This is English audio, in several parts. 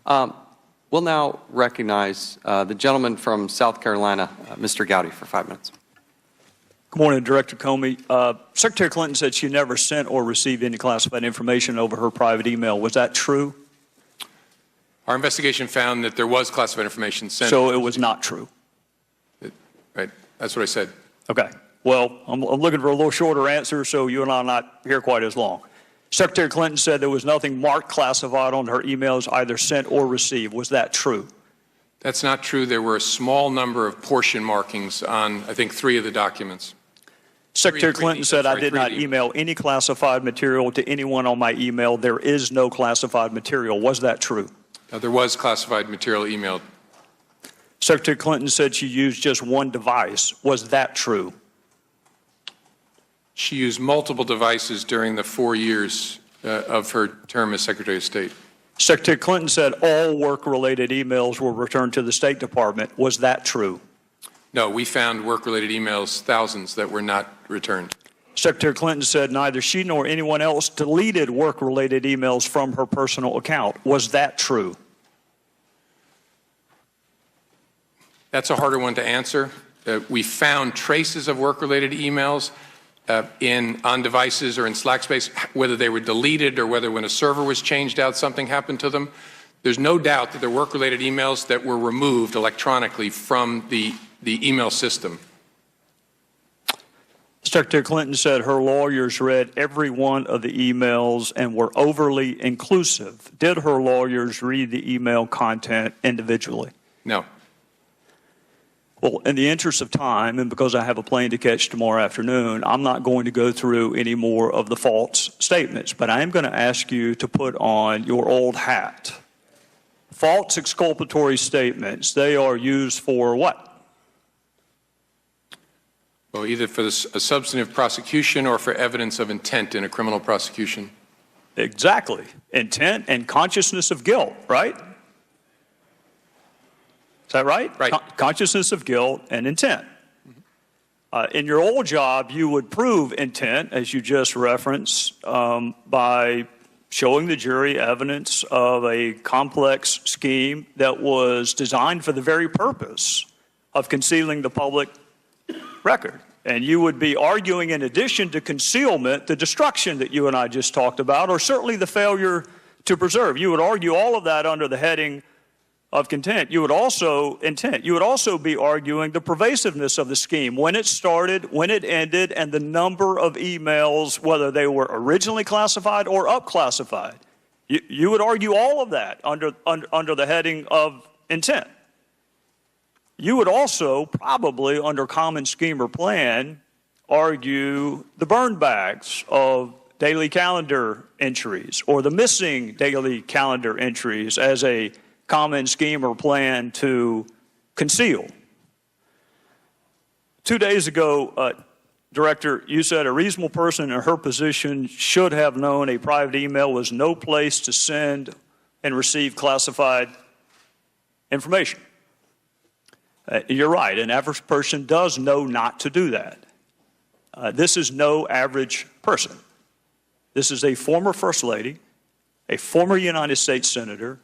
We'll now recognize the gentleman from South Carolina, Mr. Gowdy, for 5 minutes. Good morning, Director Comey. Secretary Clinton said she never sent or received any classified information over her private email. Was that true? Our investigation found that there was classified information sent. So it was not true? Right. That's what I said. Okay. Well, I'm looking for a little shorter answer, so you and I are not here quite as long. Secretary Clinton said there was nothing marked classified on her emails, either sent or received. Was that true? That's not true. There were a small number of portion markings on, I think, 3 of the documents. Secretary Clinton said, I did not email any classified material to anyone on my email. There is no classified material. Was that true? There was classified material emailed. Secretary Clinton said she used just one device. Was that true? She used multiple devices during the 4 years of her term as Secretary of State. Secretary Clinton said all work-related emails were returned to the State Department. Was that true? No, we found work-related emails, thousands, that were not returned. Secretary Clinton said neither she nor anyone else deleted work-related emails from her personal account. Was that true? That's a harder one to answer. We found traces of work-related emails on devices or in Slack space, whether they were deleted or whether when a server was changed out, something happened to them. There's no doubt that there were work-related emails that were removed electronically from the email system. Secretary Clinton said her lawyers read every one of the emails and were overly inclusive. Did her lawyers read the email content individually? No. Well, in the interest of time, and because I have a plane to catch tomorrow afternoon, I'm not going to go through any more of the false statements, but I am going to ask you to put on your old hat. False exculpatory statements, they are used for what? Well, either for a substantive prosecution or for evidence of intent in a criminal prosecution. Exactly. Intent and consciousness of guilt, right? Is that right? Right. Consciousness of guilt and intent. In your old job, you would prove intent, as you just referenced, by showing the jury evidence of a complex scheme that was designed for the very purpose of concealing the public record. And you would be arguing, in addition to concealment, the destruction that you and I just talked about, or certainly the failure to preserve. You would argue all of that under the heading of intent. You would also be arguing the pervasiveness of the scheme, when it started, when it ended, and the number of emails, whether they were originally classified or up-classified. You would argue all of that under the heading of intent. You would also probably, under common scheme or plan, argue the burn bags of daily calendar entries or the missing daily calendar entries as a common scheme or plan to conceal. 2 days ago, Director, you said a reasonable person in her position should have known a private email was no place to send and receive classified information. You're right, an average person does know not to do that. This is no average person. This is a former First Lady, a former United States Senator,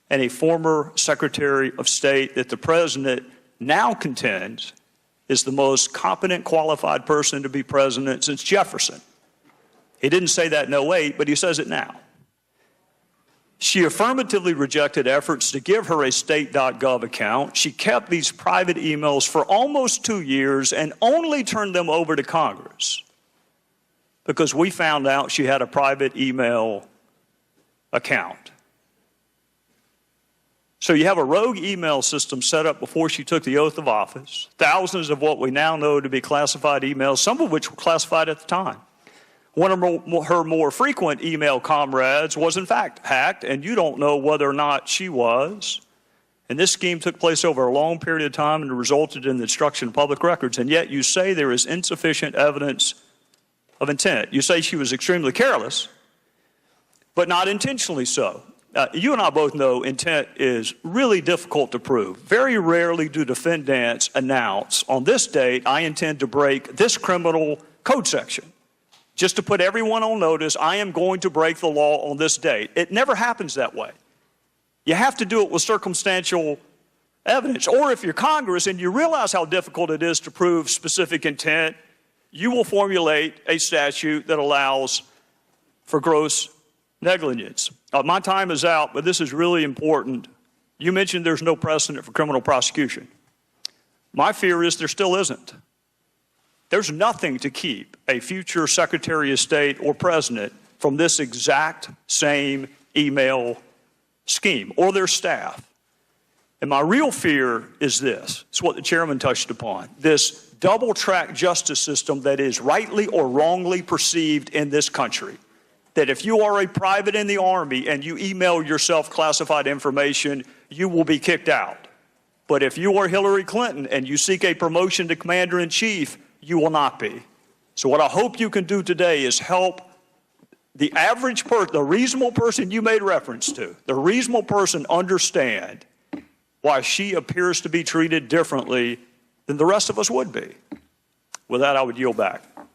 and a former Secretary of State that the President now contends is the most competent, qualified person to be president since Jefferson. He didn't say that in 2008, but he says it now. She affirmatively rejected efforts to give her a state.gov account. She kept these private emails for almost 2 years and only turned them over to Congress because we found out she had a private email account. So you have a rogue email system set up before she took the oath of office, thousands of what we now know to be classified emails, some of which were classified at the time. One of her more frequent email comrades was in fact hacked, and you don't know whether or not she was. And this scheme took place over a long period of time and resulted in the destruction of public records, and yet you say there is insufficient evidence of intent. You say she was extremely careless, but not intentionally so. You and I both know intent is really difficult to prove. Very rarely do defendants announce, on this date, I intend to break this criminal code section. Just to put everyone on notice, I am going to break the law on this date. It never happens that way. You have to do it with circumstantial evidence. Or if you're Congress and you realize how difficult it is to prove specific intent, you will formulate a statute that allows for gross negligence. My time is out, but this is really important. You mentioned there's no precedent for criminal prosecution. My fear is there still isn't. There's nothing to keep a future Secretary of State or President from this exact same email scheme or their staff. And my real fear is this. It's what the chairman touched upon. This double-track justice system that is rightly or wrongly perceived in this country. That if you are a private in the Army and you email yourself classified information, you will be kicked out. But if you are Hillary Clinton and you seek a promotion to Commander-in-Chief, you will not be. So what I hope you can do today is help the average person, the reasonable person you made reference to, the reasonable person understand why she appears to be treated differently than the rest of us would be. With that, I would yield back.